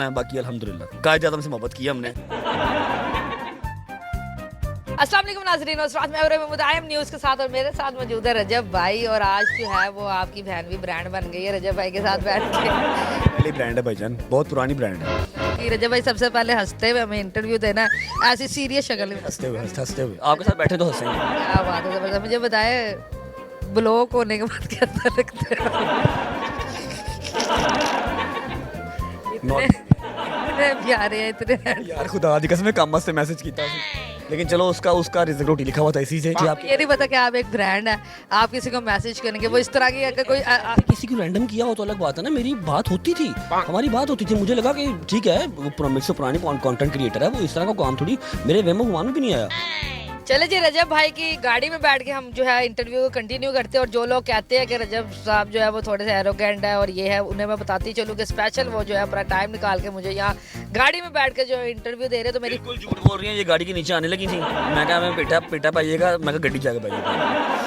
बाकी अल्हम्दुलिल्लाह कायदे आज़म से मोहब्बत की हमने। अस्सलाम वालेकुम नाज़रीन, और साथ में मुदायम न्यूज़ के साथ और मेरे साथ मौजूद है रजब भाई। और आज जो है वो आपकी बहन भी ब्रांड बन गई है रजब भाई के साथ बैठ के। पहली ब्रांड है भाईजान, बहुत पुरानी ब्रांड है। कि रजब भाई सबसे पहले हंसते हुए हमें इंटरव्यू देना है, ऐसी सीरियस शक्ल में। हंसते हुए आपके साथ बैठे तो हंसेंगे। क्या बात है, जबरदस्त। मुझे बताए ब्लॉक होने के बाद कैसा लगता है? इतने प्यारे हैं, इतने यार खुदा दी कसम काम से मैसेज किया, लेकिन चलो उसका रिजल्ट रोटी लिखा हुआ था इसी से कि आप ये नहीं पता कि आप एक ब्रांड है, आप किसी को मैसेज करेंगे वो इस तरह की अगर कोई किसी को रैंडम किया हो तो अलग बात है ना। मेरी बात होती थी, हमारी बात होती थी, मुझे लगा कि ठीक है वो मुझसे पुरानी कंटेंट क्रिएटर है, वो इस तरह का काम थोड़ी मेरे वेमो गुमान में भी नहीं आया। चले जी, रजब भाई की गाड़ी में बैठ के हम जो है इंटरव्यू कंटिन्यू करते हैं। और जो लोग कहते हैं कि रजब साहब जो है वो थोड़े से एरोगेंट है और ये है, उन्हें मैं बताती चलूँ कि स्पेशल वो जो है अपना टाइम निकाल के मुझे यहाँ गाड़ी में बैठ के जो इंटरव्यू दे रहे हैं। तो मेरी बिल्कुल झूठ बोल रही है, ये गाड़ी के नीचे आने लगी थी। मैं कहा मैं पेटा पाइएगा, मैं कहा गड्डी जाके पाइएगा।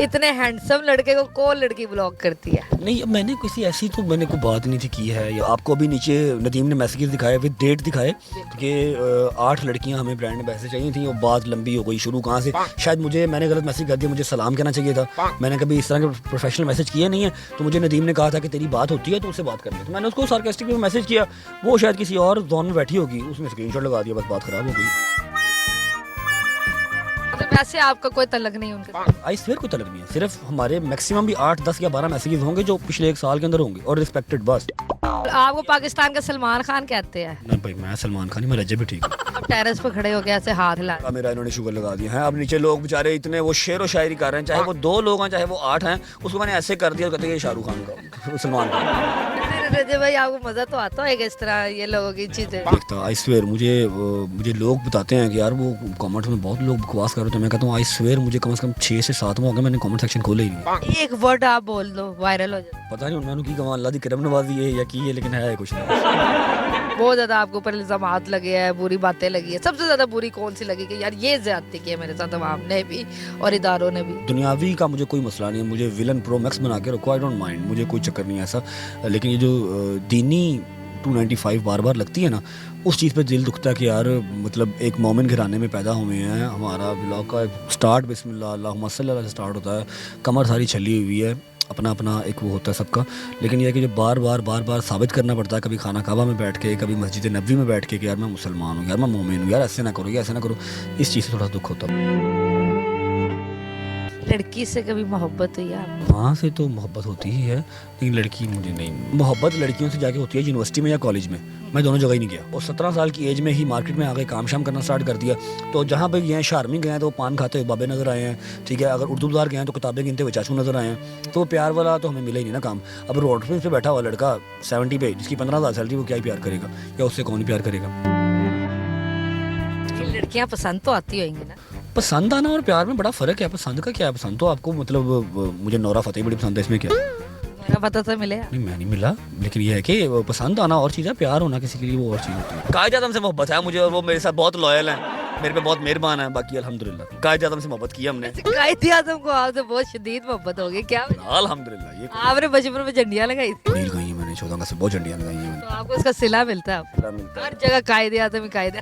इतने हैंडसम लड़के को कौन लड़की ब्लॉक करती है? नहीं, मैंने किसी ऐसी तो मैंने कोई बात नहीं थी की है। या आपको अभी नीचे नदीम ने मैसेजेस दिखाए विद डेट दिखाए कि 8 लड़कियां हमें ब्रांड में पैसे चाहिए थी और बात लंबी हो गई शुरू कहाँ से। शायद मैंने गलत मैसेज कर दिया, मुझे सलाम कहना चाहिए था। मैंने कभी इस तरह के प्रोफेशनल मैसेज किए नहीं है। तो मुझे नदीम ने कहा था कि तेरी बात होती है तो उससे बात कर ले। तो मैंने उसको सार्कास्टिक में मैसेज किया, वो शायद किसी और जोन में बैठी होगी, उसने स्क्रीनशॉट लगा दिया, बस बात खराब हो गई। वैसे आपका कोई तलक नहीं उनके साथ? आई स्वेयर कोई तलब नहीं है। सिर्फ हमारे मैक्सिमम भी 8, 10 या 12 मैसेजेस होंगे जो पिछले 1 साल के अंदर होंगे और रिस्पेक्टेड बस। आपको पाकिस्तान का सलमान खान कहते हैं? नहीं भाई, मैं सलमान खान ही, मैं रजब भी ठीक हूँ। आप टेरेस पे खड़े हो गए ऐसे हाथ हिला मेरा इन्होंने शुगर लगा दिया है। अब नीचे लोग बेचारे इतने वो शेर व शायरी कर रहे हैं, चाहे वो 2 लोग हैं चाहे वो 8 हैं, उसको मैंने ऐसे कर दिया, कहते हैं ये शाहरुख खान का सलमान खान। रजब भाई आपको मजा तो आता है इस तरह ये लोगों की चीजें? देखता आई स्वेयर मुझे लोग बताते हैं कि यार वो कमेंट में बहुत लोग बकवास कर रहे थे। मैं कहता हूँ आई स्वेयर मुझे कम से कम 6 से 7 हो गया मैंने कमेंट सेक्शन खोले ही नहीं। एक वर्ड आप बोल दो वायरल हो जाए। पता नहीं उन्होंने की कमाल अल्लाह दी करम नवाजी है या की है, लेकिन है कुछ नहीं। बहुत ज्यादा आपके ऊपर इल्जामात लगे हैं, बुरी बातें लगी है। सबसे ज्यादा बुरी कौन सी लगी कि यार ये ज्यादती की है मेरे साथ अवाम ने भी और इदारों ने भी? दुनियावी का मुझे कोई मसला नहीं है, मुझे विलन प्रो मैक्स बना के रखो, आई डोंट माइंड, मुझे कोई चक्कर नहीं है ऐसा। लेकिन ये जो दीनी 295 बार बार लगती है ना, उस चीज़ पे दिल दुखता है कि यार मतलब एक मोमिन घराने में पैदा हुए हैं। हमारा ब्लॉग का स्टार्ट बिस्मिल्लाह अल्लाहुम्मा सल्ली अला से स्टार्ट होता है, कमर सारी छली हुई है, अपना अपना एक वो होता है सबका। लेकिन यह है कि जो बार बार साबित करना पड़ता है, कभी खाना काबा में बैठ के, कभी मस्जिद नबवी में बैठ के कि यार मैं मुसलमान हूँ, यार मैं मोमिन हूँ, यार ऐसे ना करो, यार ऐसे ना करो, इस चीज़ से थोड़ा दुख होता है। लड़की से कभी मोहब्बत हुई है आपको? माँ से तो मोहब्बत होती ही है, लेकिन लड़की मुझे नहीं। मोहब्बत लड़कियों से जाके होती है यूनिवर्सिटी में या कॉलेज में, मैं दोनों जगह ही नहीं गया। और 17 साल की एज में ही मार्केट में आ गए, काम शाम करना स्टार्ट कर दिया। तो जहाँ पे गए हैं, शारमी गए हैं तो पान खाते हुए बाबे नजर आए हैं, ठीक है। अगर उर्दू बाजार गए हैं तो किताबें गिनते हुए चाचू नजर आए हैं। तो प्यार वाला तो हमें मिला ही नहीं ना काम। अब रोड पे बैठा हुआ लड़का 70 पे जिसकी 15,000 सैलरी, वो क्या ही प्यार करेगा, या उससे कौन ही प्यार करेगा? लड़कियां पसंद तो आती होंगी ना? पसंद आना और प्यार में बड़ा फर्क है। पसंद का क्या है? पसंद तो आपको मतलब मुझे नौरा फतेही बड़ी पसंद है, इसमें क्या? मेरा पता तो मिले नहीं, मैं नहीं मिला, लेकिन ये है कि पसंद आना और चीज़ है, प्यार होना किसी के लिए वो और चीज़ होती है। कायदे आज़म से मोहब्बत है मुझे, और वो मेरे साथ बहुत लॉयल है, मेरे पे बहुत मेहरबान है। बाकी अल्हम्दुलिल्लाह कायदे आज़म से मोहब्बत की हमने। कायदे आज़म को आपसे बहुत शदीद मोहब्बत होगी क्या? अल्हम्दुलिल्लाह। ये आपने बचपन में झंडियाँ लगाई थी? नहीं लगाई है मैंने, 14 अगस्त से बहुत झंडियाँ लगाई हैं तो आपको उसका सिला मिलता है? मैंने। हर जगह कायदे आज़म ही कायदे।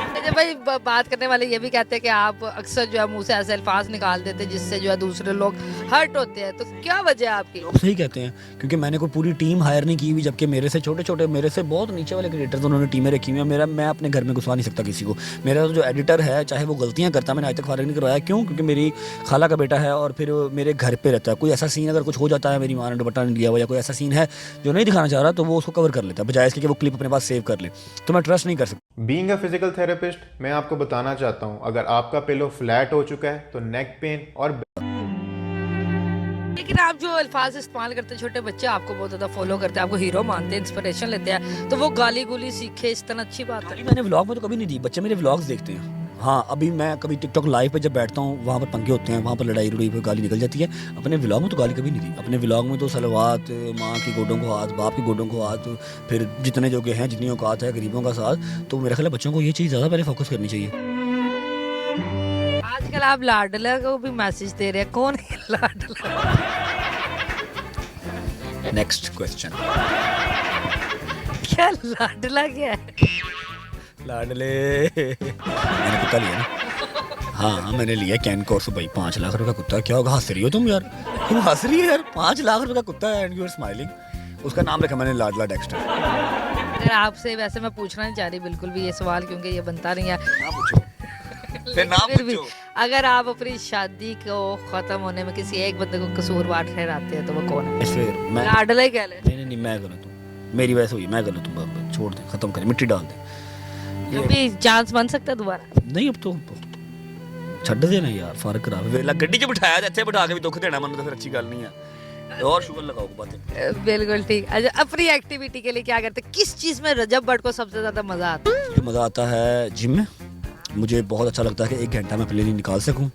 अच्छा भाई, बात करने वाले ये भी कहते हैं कि आप अक्सर जो है मुंह से ऐसे अल्फाज निकाल देते हैं जिससे जो है दूसरे लोग हर्ट होते हैं, तो क्या वजह है आपकी? लोग सही कहते हैं, क्योंकि मैंने कोई पूरी टीम हायर नहीं की हुई, जबकि मेरे से छोटे मेरे से बहुत नीचे वाले क्रिएटर्स उन्होंने टीमें रखी हुई हैं। मैं अपने घर में घुसवा नहीं सकता किसी को। मेरा जो एडिटर है चाहे वो गलतियां करता, मैंने आज तक फारिग नहीं करवाया। क्यों? क्योंकि मेरी खाला का बेटा है और फिर मेरे घर पे रहता है। कोई ऐसा सीन अगर कुछ हो जाता है, मेरी माँ ने दुपट्टा नहीं लिया हुआ या कोई ऐसा सीन है जो नहीं दिखाना चाह रहा, तो वो उसको कवर कर लेता है, बजाय इसके कि वो क्लिप अपने पास सेव कर ले। तो मैं ट्रस्ट नहीं कर सकता। बीइंग अ फिजिकल थेरेपिस्ट, मैं आपको बताना चाहता हूं, अगर आपका पिलो फ्लैट हो चुका है तो नेक पेन और लेकिन आप जो अल्फाज इस्तेमाल करते हैं, छोटे बच्चे आपको बहुत ज्यादा फॉलो करते हैं, आपको हीरो मानते हैं, इंस्पिरेशन लेते हैं, तो वो गाली गुली सीखे इस तरह अच्छी बात है। मैंने व्लॉग में तो कभी नहीं दी, बच्चे मेरे व्लॉग्स देखते हैं। हाँ, अभी मैं कभी टिकटॉक लाइव पे जब बैठता हूँ, वहाँ पर पंगे होते हैं, वहाँ पर लड़ाई लड़ाई पर गाली निकल जाती है। अपने व्लॉग में तो गाली कभी नहीं दी। अपने व्लॉग में तो सलवात, माँ की गोडों को हाथ, बाप की गोडों को हाथ, फिर जितने जो हैं, जितनी औकात है, गरीबों का साथ। तो मेरा ख्याल है बच्चों को ये चीज़ ज़्यादा पहले फोकस करनी चाहिए। आजकल आप लाडला को भी मैसेज दे रहे हैं, कौन है लाडला? Next question. क्या लाडला क्या है? लाडले मैंने कुत्ता लिया ना। हाँ मैंने लिया कैन कोर्स भाई, 5 लाख रुपए का कुत्ता। क्या होगा, हंस रही हो तुम यार, तुम हंस रही है यार। 5 लाख रुपए का कुत्ता है एंड यू आर स्माइलिंग। उसका नाम रखा मैंने लाडला डेक्स्टर। अगर आपसे वैसे मैं पूछना नहीं चाह रही बिल्कुल भी ये सवाल, क्योंकि ये बनता नहीं है। ना पूछो, फिर ना फिर भी पूछो। अगर आप अपनी शादी को खत्म होने में किसी एक बंदे को कसूरवार ठहराते हैं तो वो कौन है? फिर मैं लाडला ही कह ले। नहीं मैं गलत हूँ, मेरी वजह से हुई, मैं गलत हूँ। छोड़ दे, खत्म करें, मिट्टी डाल दे। कभी चांस बन सकता है दोबारा? नहीं अब तो छड़ देना यार, फर्क करा वेला गड्डी 'ਚ बिठाया ਇੱਥੇ ਬਿਠਾ ਕੇ ਵੀ ਦੁੱਖ देना मन तो फिर अच्छी गल नहीं है। और शुगर लगाओ बातें। बिल्कुल ठीक। अच्छा, अपनी एक्टिविटी के लिए क्या करते हैं? किस चीज में रजब भट्ट को सबसे ज्यादा मजा आता है? मुझे मज़ा आता है जिम में। मुझे बहुत अच्छा लगता है कि 1 घंटा मैं अपने लिए निकाल सकूं,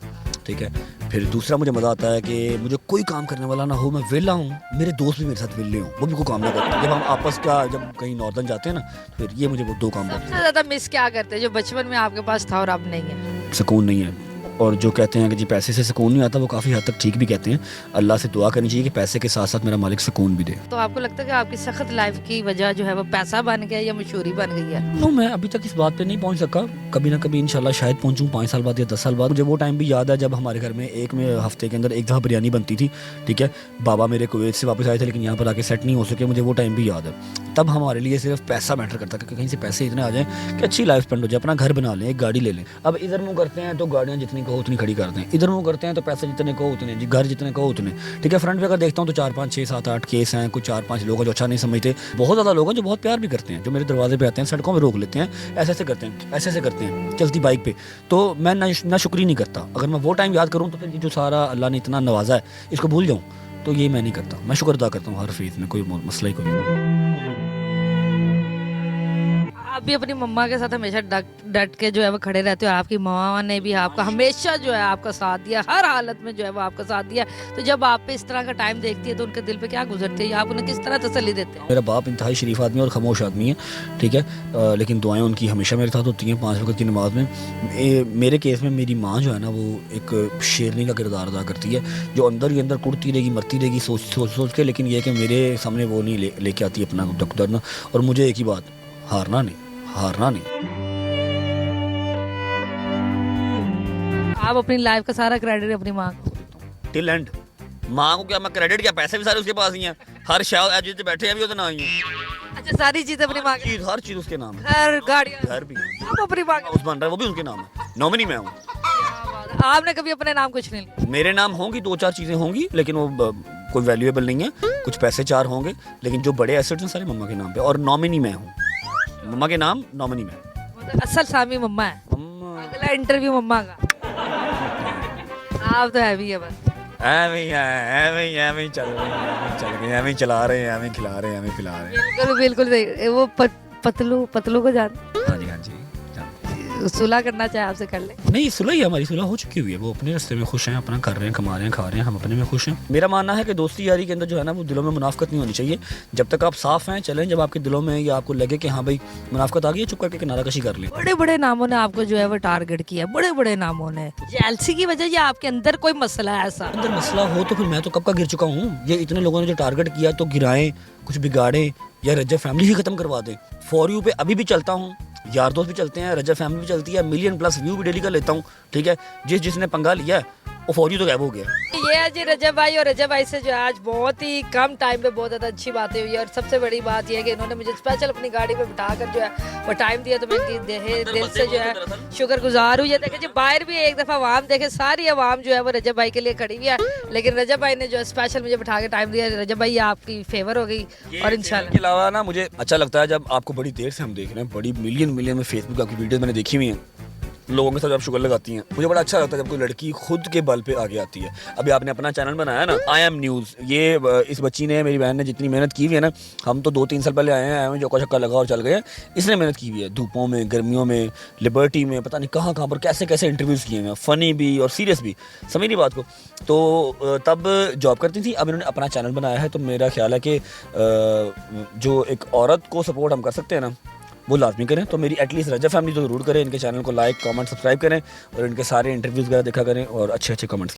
ठीक है। फिर दूसरा मुझे मज़ा आता है कि मुझे कोई काम करने वाला ना हो, मैं वेला हूँ, मेरे दोस्त भी मेरे साथ वेले हों, वो भी कोई काम ना करते। जब हम आपस का जब कहीं नॉर्दर्न जाते हैं ना, फिर ये मुझे वो 2 काम करते सबसे ज्यादा मिस क्या करते हैं जो बचपन में आपके पास था और अब नहीं है? हैं। सुकून नहीं है। और जो कहते हैं कि जी पैसे से सुकून नहीं आता, वो काफ़ी हद तक ठीक भी कहते हैं। अल्लाह से दुआ करनी चाहिए कि पैसे के साथ साथ मेरा मालिक सुकून भी दे। तो आपको लगता है कि आपकी सख्त लाइफ की वजह जो है वो पैसा बन गया या मशहूरी बन गई है? नो, मैं अभी तक इस बात पे नहीं पहुंच सका। कभी ना कभी इंशाल्लाह शायद पहुंचूं, 5 साल बाद या 10 साल बाद। मुझे वो टाइम भी याद है जब हमारे घर में एक में हफ्ते के अंदर 1 दफ़ा बिरयानी बनती थी, ठीक है। बाबा मेरे कुवैत से वापस आए थे लेकिन यहाँ पर आके सेट नहीं हो सके। मुझे वो टाइम भी याद है। तब हमारे लिए सिर्फ पैसा मैटर करता था कि कहीं से पैसे इतने आ जाएं कि अच्छी लाइफ स्पेंड हो जाए, अपना घर बना लें, एक गाड़ी ले लें। अब इधर मुँह करते हैं तो गाड़ियाँ जितनी कहो उतनी खड़ी करते हैं, इधर मुँह करते हैं तो पैसे जितने कहो उतने, जी घर जितने कहो उतने, ठीक है। फ्रंट पे अगर देखता हूँ तो 4, 5, 6, 7, 8 केस हैं। कुछ 4, 5 लोग हैं जो अच्छा नहीं समझते। बहुत ज़्यादा लोग हैं जो बहुत प्यार भी करते हैं, जो मेरे दरवाजे पे आते हैं, सड़कों में रोक लेते हैं, ऐसे करते हैं, ऐसे करते हैं चलती बाइक पे। तो मैं ना शुक्री नहीं करता। अगर मैं वो टाइम याद करूँ तो फिर ये जो सारा अल्लाह ने इतना नवाजा है इसको भूल जाऊँ, तो ये मैं नहीं करता। मैं शुक्र अदा करता हूँ हर फेज़ में, कोई मसला ही कोई नहीं। आप भी अपनी मम्मा के साथ हमेशा डट के जो है वो खड़े रहते हो। आपकी मम्मा ने भी आपका हमेशा जो है आपका साथ दिया, हर हालत में जो है वो आपका साथ दिया। तो जब आप पे इस तरह का टाइम देखती है तो उनके दिल पे क्या गुजरती है, आप उन्हें किस तरह तसल्ली देते हैं? मेरा बाप इंतहाई शरीफ आदमी और खामोश आदमी है, ठीक है। लेकिन दुआएं उनकी हमेशा मेरे साथ होती हैं 5 वक्त की नमाज में। मेरे केस में मेरी माँ जो है ना, वो एक शेरनी का किरदार अदा करती है, जो अंदर ही अंदर कुड़ती रहेगी, मरती रहेगी सोच के। लेकिन ये कि मेरे सामने वो नहीं लेके आती अपना दुख दर्द। और मुझे एक ही बात, हारना नहीं। आप अपनी लाइफ का सारा क्रेडिट अपनी माँ को? Till and. माँ को क्या मैं क्रेडिट, क्या पैसे भी सारे उसके पास ही हैं। हर शायद जितने बैठे हैं भी उसके नाम ही है। अच्छा, सारी चीजें अपनी माँ की? हर चीज उसके नाम है। घर, गाड़ियाँ, घर भी आप अपनी माँ उस बन रहा है, वो भी उसके नाम है। नॉमिनी मैं हूँ। आपने कभी अपने नाम कुछ नहीं लिया? मेरे नाम होंगी 2-4 चीजें होंगी, लेकिन वो कोई वैल्यूएबल नहीं है। कुछ पैसे 4 होंगे, लेकिन जो बड़े एसेट्स हैं सारे मम्मा के नाम पे। और नॉमिनी मैं हूँ, मम्मा के नाम नॉमिनी मैं। मतलब असल सामी मम्मा है। अगला इंटरव्यू मम्मा का। आप तो हैवी है बस। ऐਵੇਂ ही चल गए, ऐਵੇਂ ही चला रहे हैं, ऐਵੇਂ ही खिला रहे हैं, ऐਵੇਂ ही पिला रहे हैं। बिल्कुल सही। वो पतलू को जान हाँ जी जानते। सुलह करना चाहे आपसे कर ले। नहीं, सुलह ही हमारी सुलह हो चुकी हुई है। वो अपने रास्ते में खुश हैं, अपना कर रहे हैं, कमा रहे हैं, खा रहे हैं, हम अपने में खुश हैं। मेरा मानना है कि दोस्ती यारी के अंदर जो है ना, वो दिलों में मुनाफकत नहीं होनी चाहिए। जब तक आप साफ हैं चलें, जब आपके दिलों में या आपको लगे कि हाँ भाई मुनाफकत आ गई है, चुप करके किनारा कशी कर लें। बड़े बड़े नामों ने आपको जो है वो टारगेट किया, बड़े बड़े नामों ने। जेलसी की वजह या आपके अंदर कोई मसला है ऐसा? अंदर मसला हो तो फिर मैं तो कब का गिर चुका हूँ। ये इतने लोगों ने जो टारगेट किया तो गिराएं, कुछ बिगाड़ें या रजब फैमिली ही खत्म करवा दें। फॉर यू पे अभी भी चलता हूँ, यार दोस्त भी चलते हैं, रजब फैमिली भी चलती है, मिलियन+ व्यू भी डेली का लेता हूँ, ठीक है। जिसने पंगा लिया है वो फॉर यू तो गायब हो गया। ये है जी रजब भाई, और रजब भाई से जो है आज बहुत ही कम टाइम पे बहुत ज़्यादा अच्छी बातें हुई है। और सबसे बड़ी बात यह है कि इन्होंने मुझे स्पेशल अपनी गाड़ी पे बिठाकर जो है वो टाइम दिया, तो मैं इनकी दिल से जो है शुक्रगुजार हुई है। देखे जी बाहर भी एक दफ़ा आवाम देखे, सारी आवाम जो है वो रजब भाई के लिए खड़ी हुई है, लेकिन रजब भाई ने जो है स्पेशल मुझे बिठा के टाइम दिया। रजब भाई आपकी फेवर हो गई। और इंशाल्लाह के अलावा ना मुझे अच्छा लगता है जब आपको बड़ी देर से हम देख रहे हैं, बड़ी मिलियन में फेसबुक आपकी वीडियो मैंने देखी हुई है, लोगों के साथ आप शुगर लगाती हैं। मुझे बड़ा अच्छा लगता है जब कोई लड़की खुद के बल पे आगे आती है। अभी आपने अपना चैनल बनाया ना, आई एम न्यूज़, ये इस बच्ची ने, मेरी बहन ने जितनी मेहनत की हुई है ना, हम तो 2-3 साल पहले आए हैं, चौका छक्का लगा और चल गए हैं। इसने मेहनत की हुई है, धूपों में, गर्मियों में, लिबर्टी में, पता नहीं कहाँ पर कैसे इंटरव्यूज़ किए हैं, फ़नी भी और सीरियस भी, समझ नहीं बात को। तो तब जॉब करती थी, अब इन्होंने अपना चैनल बनाया है। तो मेरा ख्याल है कि जो एक औरत को सपोर्ट हम कर सकते हैं ना, वो लाजमी करें। तो मेरी एटलीस्ट रजब फैमिली तो ज़रूर करें, इनके चैनल को लाइक, कमेंट, सब्सक्राइब करें और इनके सारे इंटरव्यूज़ वगैरह देखा करें और अच्छे कमेंट्स